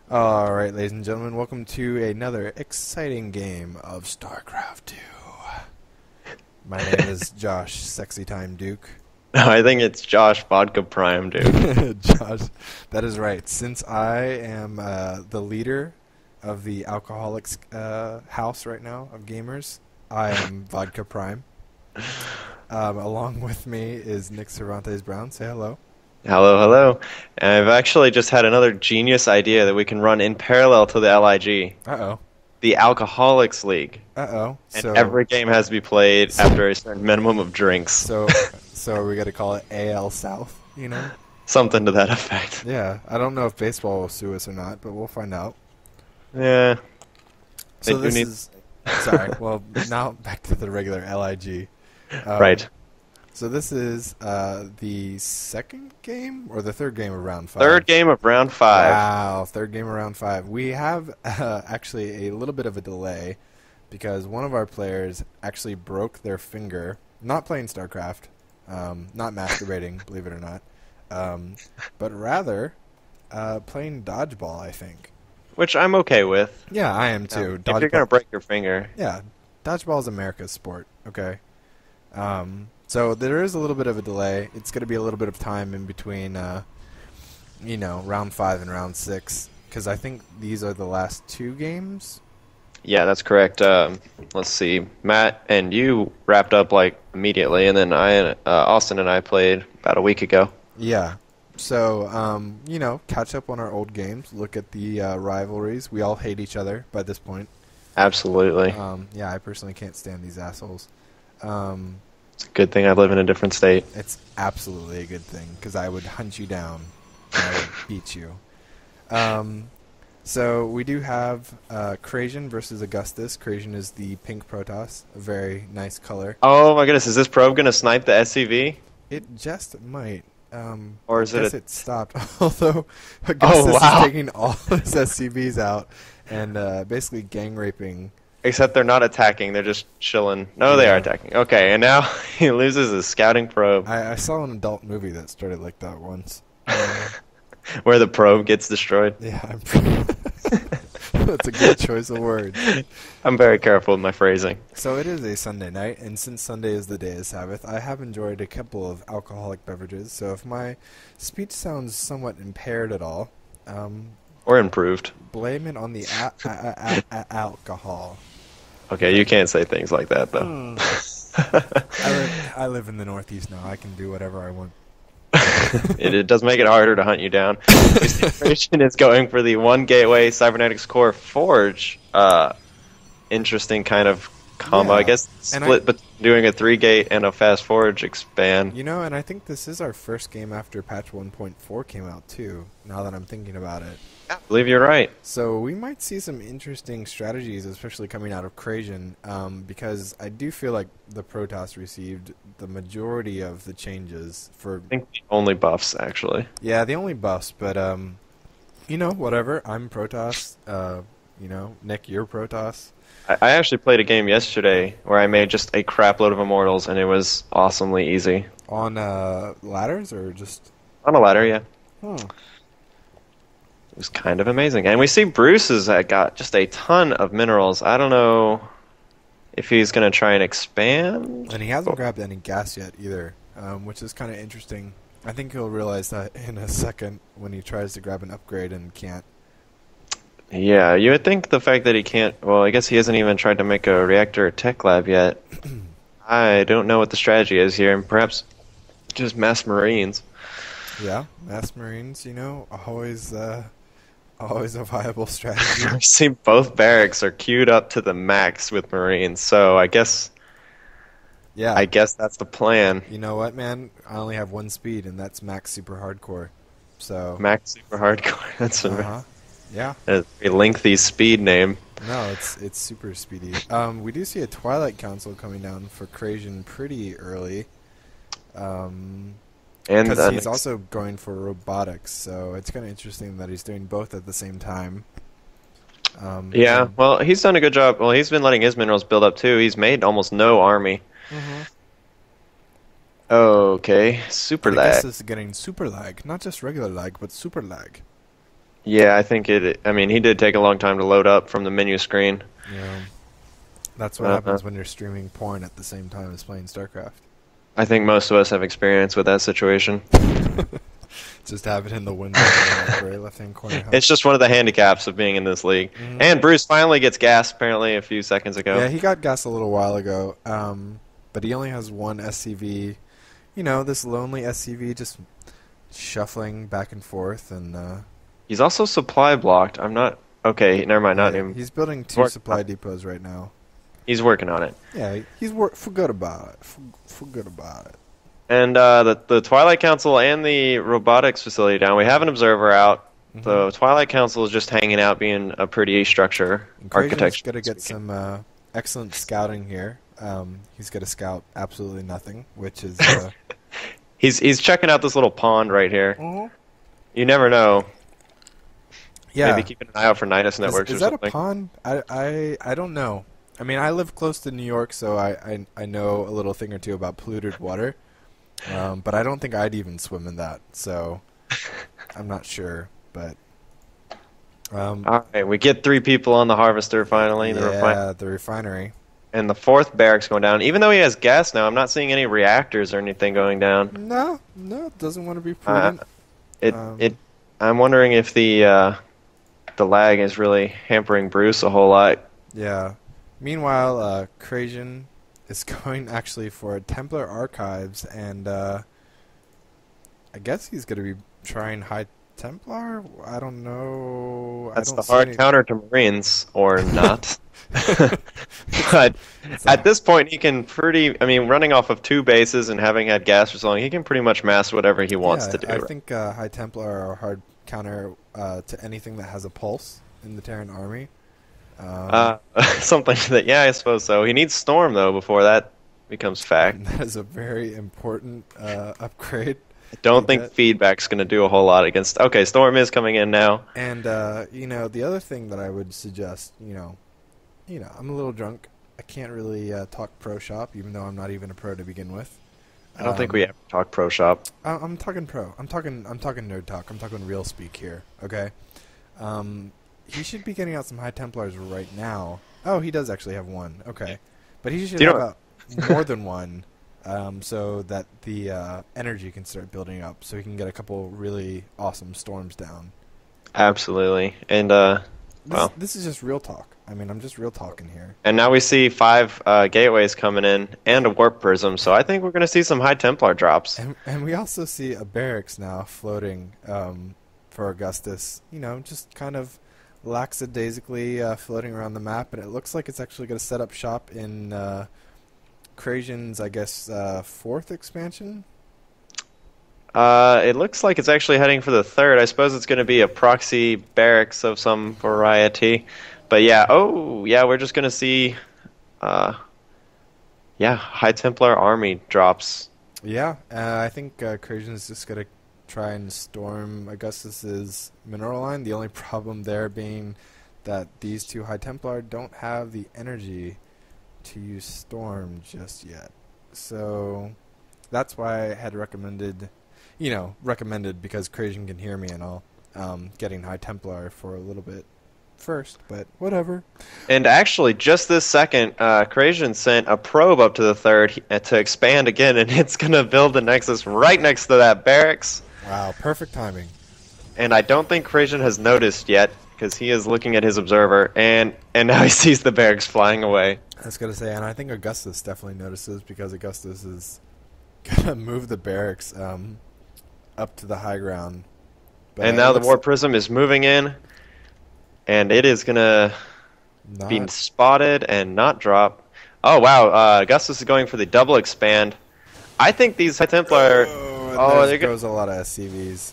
Alright, ladies and gentlemen, welcome to another exciting game of Starcraft 2. My name is Josh, Sexy Time Duke. I think it's Josh Vodka Prime, dude. Josh, that is right. Since I am the leader of the alcoholics house right now of gamers, I am Vodka Prime. Along with me is Nick Cervantes Brown. Say hello. Hello, hello. I've actually just had another genius idea that we can run in parallel to the LIG, Uh-oh. the Alcoholics League. Uh-oh. And So, every game has to be played after a certain minimum of drinks. so are we going to call it AL South, you know? Something to that effect. Yeah, I don't know if baseball will sue us or not, but we'll find out. Yeah. They So do this need... is... Sorry, well, now back to the regular LIG. Right. So this is the second game or the third game of round 5? Third game of round 5. Wow, third game of round 5. We have actually a little bit of a delay because one of our players actually broke their finger, not playing StarCraft, not masturbating, believe it or not, but rather playing dodgeball, I think. Which I'm okay with. Yeah, I am too. If you're going to break your finger. Yeah, dodgeball is America's sport, okay? So there is a little bit of a delay. It's going to be a little bit of time in between, round 5 and round 6, because I think these are the last 2 games. Yeah, that's correct. Let's see. Matt and you wrapped up like immediately, and then Austin and I played about a week ago. Yeah. So, catch up on our old games, look at the rivalries. We all hate each other by this point. Absolutely. Yeah, I personally can't stand these assholes. It's a good thing I live in a different state. It's absolutely a good thing, because I would hunt you down and I would beat you. So we do have CrAzian versus Augustus. CrAzian is the pink Protoss, a very nice color. Oh my goodness, is this probe gonna snipe the SCV? It just might. Or is I it guess a... it stopped. Although Augustus wow. is taking all his SCVs out and basically gang raping. Except they're not attacking, they're just chilling. No, they are attacking. Okay, and now he loses his scouting probe. I saw an adult movie that started like that once. Where the probe gets destroyed. Yeah, that's a good choice of words. I'm very careful with my phrasing. So it is a Sunday night, and since Sunday is the day of Sabbath, I have enjoyed a couple of alcoholic beverages. So if my speech sounds somewhat impaired at all, Or improved. blame it on the alcohol. Okay, you can't say things like that, though. I live in the Northeast now. I can do whatever I want. It does make it harder to hunt you down. CrAzian is going for the 1 gateway cybernetics core forge. Interesting kind of combo. Yeah. I guess split between doing a 3-gate and a fast forge expand. And I think this is our first game after patch 1.4 came out too, now that I'm thinking about it. I believe you're right. So we might see some interesting strategies, especially coming out of CrAzian, because I do feel like the Protoss received the majority of the changes for... I think the only buffs, actually. Yeah, the only buffs, but, whatever. I'm Protoss. Nick, you're Protoss. I actually played a game yesterday where I made just a crap load of immortals, and it was awesomely easy. On ladders, or just... On a ladder, yeah. Hmm. It was kind of amazing. And we see Bruce has got just a ton of minerals. I don't know if he's going to try and expand. And he hasn't grabbed any gas yet either, which is kind of interesting. I think he'll realize that in a second when he tries to grab an upgrade and can't. Yeah, you would think the fact that he can't... Well, I guess he hasn't even tried to make a reactor tech lab yet. I don't know what the strategy is here, and perhaps just mass Marines. Yeah, mass Marines, always a viable strategy. I see both barracks are queued up to the max with Marines, so I guess that's the plan. You know what, man? I only have 1 speed, and that's max super hardcore. So Max super hardcore. That's yeah. a very lengthy speed name. No, it's super speedy. We do see a Twilight Council coming down for CrAzian pretty early. Because he's also going for robotics, so it's kind of interesting that he's doing both at the same time. Yeah, well, he's done a good job. Well, he's been letting his minerals build up too. He's made almost no army. Mm-hmm. Okay, super lag. This is getting super lag, not just regular lag, but super lag. Yeah, I think it. I mean, he did take a long time to load up from the menu screen. Yeah, that's what happens when you're streaming porn at the same time as playing StarCraft. I think most of us have experience with that situation. Just have it in the window in the upper left-hand corner. Huh? It's just one of the handicaps of being in this league. Mhm. And Bruce finally gets gas, apparently, a few seconds ago. Yeah, he got gas a little while ago, but he only has one SCV. You know, this lonely SCV just shuffling back and forth, and He's also supply blocked. I'm not... Okay, never mind, not yeah, him. he's building 2 supply depots right now. He's working on it. Yeah, forgot about it. Forgot about it. And the Twilight Council and the robotics facility down. We have an observer out. Mhm. The Twilight Council is just hanging out, being a pretty structure architecture. Got to get some excellent scouting here. He's got to scout absolutely nothing, which is He's checking out this little pond right here. Mhm. You never know. Yeah. Maybe keeping an eye out for Nidus networks Is or that something. a pond? I don't know. I mean, I live close to New York, so I know a little thing or two about polluted water. But I don't think I'd even swim in that, so I'm not sure. But All right, we get 3 people on the harvester finally. yeah, the refinery. And the 4th barracks going down. Even though he has gas now, I'm not seeing any reactors or anything going down. No, it doesn't want to be prudent. I'm wondering if the lag is really hampering Bruce a whole lot. Yeah. Meanwhile, CrAzian is going actually for Templar Archives, and I guess he's going to be trying High Templar? I don't know. That's I don't the see hard any... counter to Marines, or not. But at this point, he can running off of 2 bases and having had gas for so long, he can pretty much master whatever he wants to do. I think High Templar are a hard counter to anything that has a pulse in the Terran army. Something that, yeah, I suppose so. He needs Storm, though, before that becomes fact. That is a very important upgrade. I don't think feedback's going to do a whole lot against... Okay, Storm is coming in now. And, the other thing that I would suggest, I'm a little drunk. I can't really talk pro shop, even though I'm not even a pro to begin with. I don't think we ever talk pro shop. I'm talking pro. I'm talking nerd talk. I'm talking real speak here, okay? He should be getting out some High Templars right now. Oh, he does actually have one. Okay. But he should have out more than one so that the energy can start building up so he can get a couple really awesome storms down. Absolutely. And, this is just real talk. I mean, I'm just real talking here. And now we see 5 gateways coming in and a warp prism, so I think we're going to see some High Templar drops. And we also see a barracks now floating for Augustus. Just kind of lackadaisically floating around the map, and it looks like it's actually going to set up shop in CrAzian's, I guess, 4th expansion. It looks like it's actually heading for the 3rd. I suppose it's going to be a proxy barracks of some variety. But yeah, we're just going to see, High Templar army drops. Yeah, I think CrAzian is just going to try and storm Augustus's mineral line. The only problem there being that these 2 High Templar don't have the energy to use storm just yet. So that's why I had recommended because CrAzian can hear me and all, getting High Templar for a little bit first, but whatever. And actually, just this second, CrAzian sent a probe up to the 3rd to expand again, and it's going to build the Nexus right next to that barracks. Wow, perfect timing. And I don't think CrAzian has noticed yet, because he is looking at his observer, and now he sees the barracks flying away. I was going to say, and I think Augustus definitely notices, because Augustus is going to move the barracks up to the high ground. But and now the warp prism is moving in, and it is going to be spotted and not drop. Oh, wow, Augustus is going for the double expand. I think these High Templar... there goes a lot of SCVs.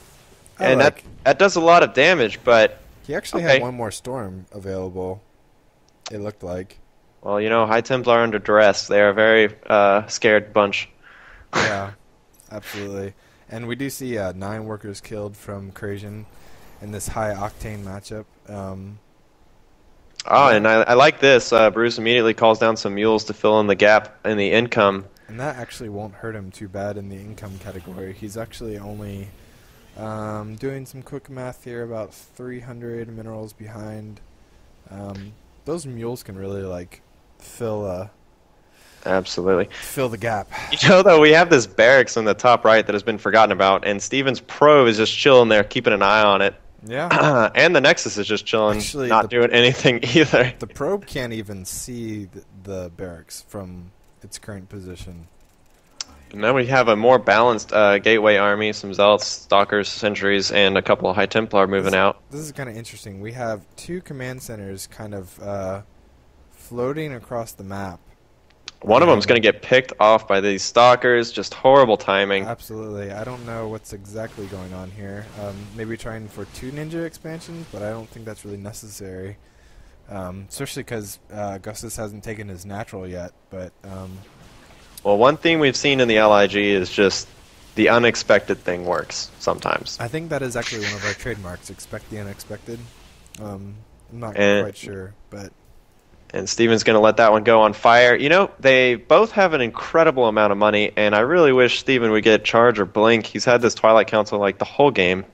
And that does a lot of damage, but... He actually had one more storm available, it looked like. Well, High Templar are under duress. They are a very scared bunch. Yeah, absolutely. And we do see 9 workers killed from CrAzian in this high-octane matchup. And I like this. Bruce immediately calls down some mules to fill in the gap in the income. And that actually won't hurt him too bad in the income category. He's actually only Doing some quick math here, about 300 minerals behind. Those mules can really like fill Absolutely. the gap. You know, though, we have this barracks in the top right that has been forgotten about, and Steven's probe is just chilling there, keeping an eye on it. Yeah. And the Nexus is just chilling, Actually, not doing anything either. The probe can't even see the barracks from its current position. And then we have a more balanced gateway army, some Zealots, Stalkers, Sentries, and a couple of High Templar moving out. This is kind of interesting. We have two command centers kind of floating across the map. One of them is going to get picked off by these Stalkers, just horrible timing. Absolutely. I don't know what's exactly going on here. Maybe trying for 2 ninja expansions, but I don't think that's really necessary. Especially because Augustus hasn't taken his natural yet. But well, one thing we've seen in the LIG is just the unexpected thing works sometimes. I think that is actually one of our trademarks, expect the unexpected. I'm not quite sure, but... And Steven's going to let that one go on fire. You know, they both have an incredible amount of money, and I really wish Steven would get Charge or Blink. He's had this Twilight Council like the whole game.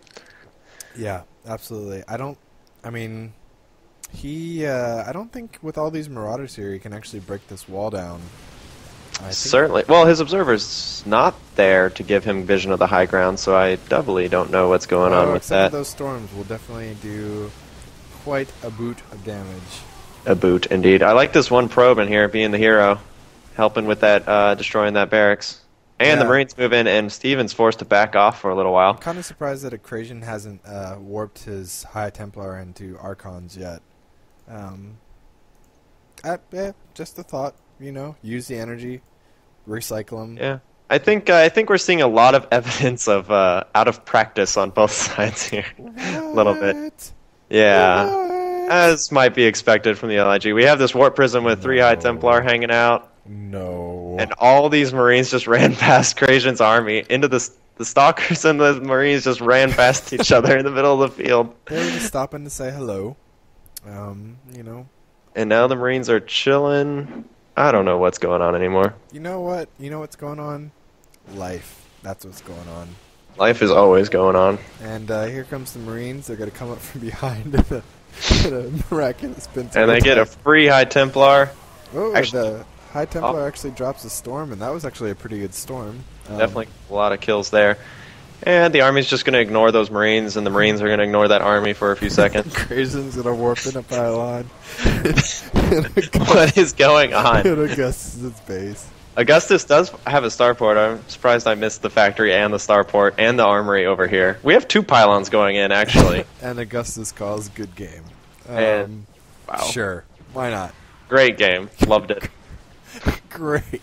Yeah, absolutely. I don't think with all these Marauders here he can actually break this wall down. Certainly. Well, his Observer's not there to give him vision of the high ground, so I doubly don't know what's going on with that. Those storms will definitely do quite a boot of damage. A boot, indeed. I like this one probe in here being the hero, helping with that, destroying that barracks. And the Marines move in, and Steven's forced to back off for a little while. I'm kind of surprised that CrAzian hasn't warped his High Templar into Archons yet. Just a thought, you know, use the energy, recycle them. Yeah. I think we're seeing a lot of evidence of out of practice on both sides here. A little bit. Yeah. As might be expected from the LIG. We have this Warp Prism with 3 High Templar hanging out. No. And all these Marines just ran past CrAzian's army into the Stalkers, and the Marines just ran past each other in the middle of the field. They were just stopping to say hello. You know. And now the Marines are chilling. I don't know what's going on anymore. You know what? You know what's going on? Life. That's what's going on. Life is always going on. And here comes the Marines. They're going to come up from behind in a miraculous spin. And they get a free High Templar. Oh, the High Templar actually drops a storm, and that was actually a pretty good storm. Definitely a lot of kills there. And the army's just going to ignore those Marines, and the Marines are going to ignore that army for a few seconds. CrAzian's going to warp in a pylon. What is going on? In Augustus' base. Augustus does have a starport. I'm surprised I missed the factory and the starport and the armory over here. We have 2 pylons going in, actually. And Augustus calls good game. And wow. Sure. Why not? Great game. Loved it. Great.